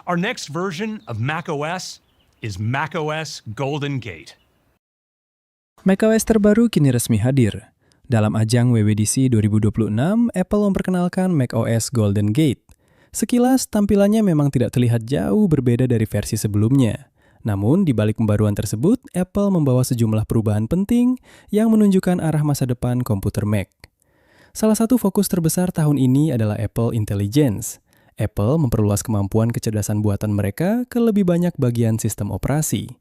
Our next version of macOS is macOS Golden Gate. macOS terbaru kini resmi hadir. Dalam ajang WWDC 2026, Apple memperkenalkan macOS Golden Gate. Sekilas, tampilannya memang tidak terlihat jauh berbeda dari versi sebelumnya. Namun, di balik pembaruan tersebut, Apple membawa sejumlah perubahan penting yang menunjukkan arah masa depan komputer Mac. Salah satu fokus terbesar tahun ini adalah Apple Intelligence. Apple memperluas kemampuan kecerdasan buatan mereka ke lebih banyak bagian sistem operasi.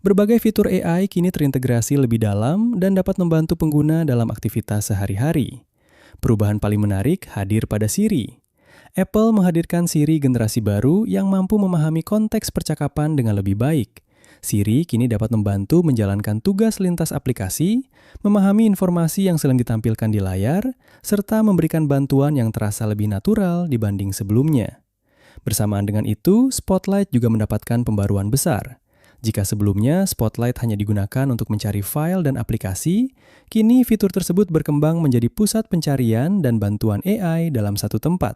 Berbagai fitur AI kini terintegrasi lebih dalam dan dapat membantu pengguna dalam aktivitas sehari-hari. Perubahan paling menarik hadir pada Siri. Apple menghadirkan Siri generasi baru yang mampu memahami konteks percakapan dengan lebih baik. Siri kini dapat membantu menjalankan tugas lintas aplikasi, memahami informasi yang sedang ditampilkan di layar, serta memberikan bantuan yang terasa lebih natural dibanding sebelumnya. Bersamaan dengan itu, Spotlight juga mendapatkan pembaruan besar. Jika sebelumnya Spotlight hanya digunakan untuk mencari file dan aplikasi, kini fitur tersebut berkembang menjadi pusat pencarian dan bantuan AI dalam satu tempat.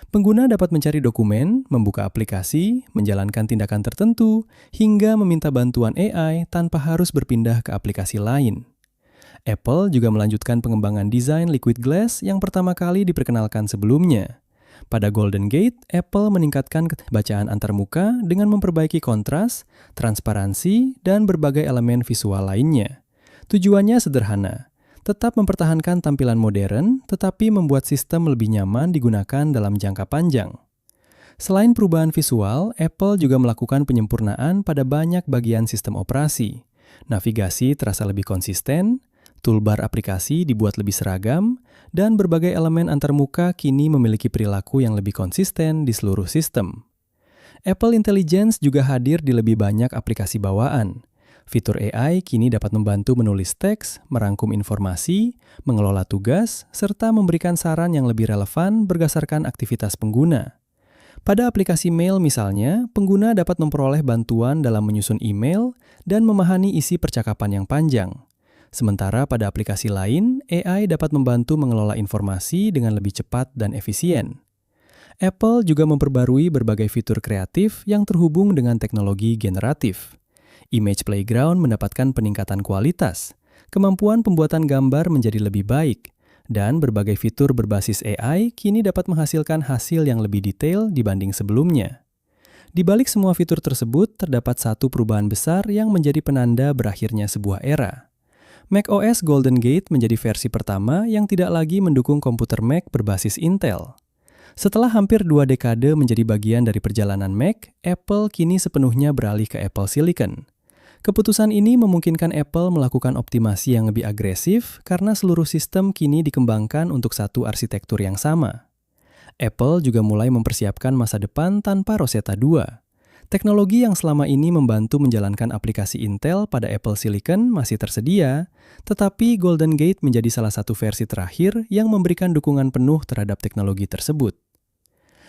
Pengguna dapat mencari dokumen, membuka aplikasi, menjalankan tindakan tertentu, hingga meminta bantuan AI tanpa harus berpindah ke aplikasi lain. Apple juga melanjutkan pengembangan desain Liquid Glass yang pertama kali diperkenalkan sebelumnya. Pada Golden Gate, Apple meningkatkan bacaan antarmuka dengan memperbaiki kontras, transparansi, dan berbagai elemen visual lainnya. Tujuannya sederhana, tetap mempertahankan tampilan modern, tetapi membuat sistem lebih nyaman digunakan dalam jangka panjang. Selain perubahan visual, Apple juga melakukan penyempurnaan pada banyak bagian sistem operasi. Navigasi terasa lebih konsisten, toolbar aplikasi dibuat lebih seragam, dan berbagai elemen antarmuka kini memiliki perilaku yang lebih konsisten di seluruh sistem. Apple Intelligence juga hadir di lebih banyak aplikasi bawaan. Fitur AI kini dapat membantu menulis teks, merangkum informasi, mengelola tugas, serta memberikan saran yang lebih relevan berdasarkan aktivitas pengguna. Pada aplikasi mail misalnya, pengguna dapat memperoleh bantuan dalam menyusun email dan memahami isi percakapan yang panjang. Sementara pada aplikasi lain, AI dapat membantu mengelola informasi dengan lebih cepat dan efisien. Apple juga memperbarui berbagai fitur kreatif yang terhubung dengan teknologi generatif. Image Playground mendapatkan peningkatan kualitas, kemampuan pembuatan gambar menjadi lebih baik, dan berbagai fitur berbasis AI kini dapat menghasilkan hasil yang lebih detail dibanding sebelumnya. Di balik semua fitur tersebut, terdapat satu perubahan besar yang menjadi penanda berakhirnya sebuah era. macOS Golden Gate menjadi versi pertama yang tidak lagi mendukung komputer Mac berbasis Intel. Setelah hampir 2 dekade menjadi bagian dari perjalanan Mac, Apple kini sepenuhnya beralih ke Apple Silicon. Keputusan ini memungkinkan Apple melakukan optimasi yang lebih agresif karena seluruh sistem kini dikembangkan untuk satu arsitektur yang sama. Apple juga mulai mempersiapkan masa depan tanpa Rosetta 2. Teknologi yang selama ini membantu menjalankan aplikasi Intel pada Apple Silicon masih tersedia, tetapi Golden Gate menjadi salah satu versi terakhir yang memberikan dukungan penuh terhadap teknologi tersebut.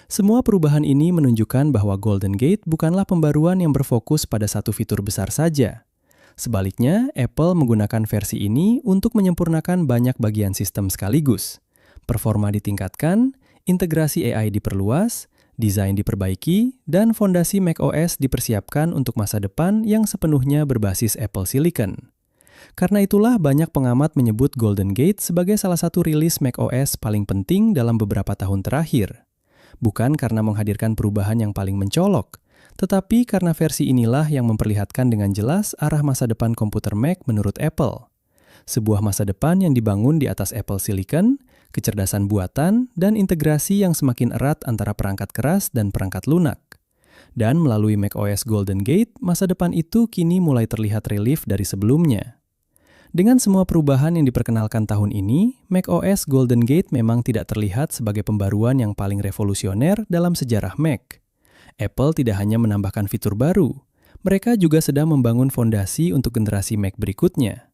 Semua perubahan ini menunjukkan bahwa Golden Gate bukanlah pembaruan yang berfokus pada satu fitur besar saja. Sebaliknya, Apple menggunakan versi ini untuk menyempurnakan banyak bagian sistem sekaligus. Performa ditingkatkan, integrasi AI diperluas, desain diperbaiki, dan fondasi macOS dipersiapkan untuk masa depan yang sepenuhnya berbasis Apple Silicon. Karena itulah banyak pengamat menyebut Golden Gate sebagai salah satu rilis macOS paling penting dalam beberapa tahun terakhir. Bukan karena menghadirkan perubahan yang paling mencolok, tetapi karena versi inilah yang memperlihatkan dengan jelas arah masa depan komputer Mac menurut Apple. Sebuah masa depan yang dibangun di atas Apple Silicon, kecerdasan buatan, dan integrasi yang semakin erat antara perangkat keras dan perangkat lunak. Dan melalui macOS Golden Gate, masa depan itu kini mulai terlihat relief dari sebelumnya. Dengan semua perubahan yang diperkenalkan tahun ini, macOS Golden Gate memang tidak terlihat sebagai pembaruan yang paling revolusioner dalam sejarah Mac. Apple tidak hanya menambahkan fitur baru, mereka juga sedang membangun fondasi untuk generasi Mac berikutnya.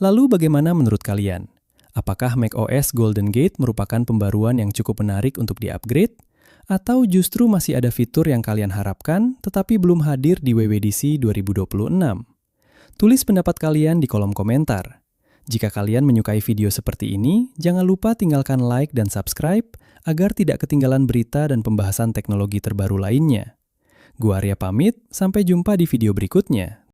Lalu bagaimana menurut kalian? Apakah macOS Golden Gate merupakan pembaruan yang cukup menarik untuk di-upgrade? Atau justru masih ada fitur yang kalian harapkan tetapi belum hadir di WWDC 2026? Tulis pendapat kalian di kolom komentar. Jika kalian menyukai video seperti ini, jangan lupa tinggalkan like dan subscribe agar tidak ketinggalan berita dan pembahasan teknologi terbaru lainnya. Gua Arya pamit, sampai jumpa di video berikutnya.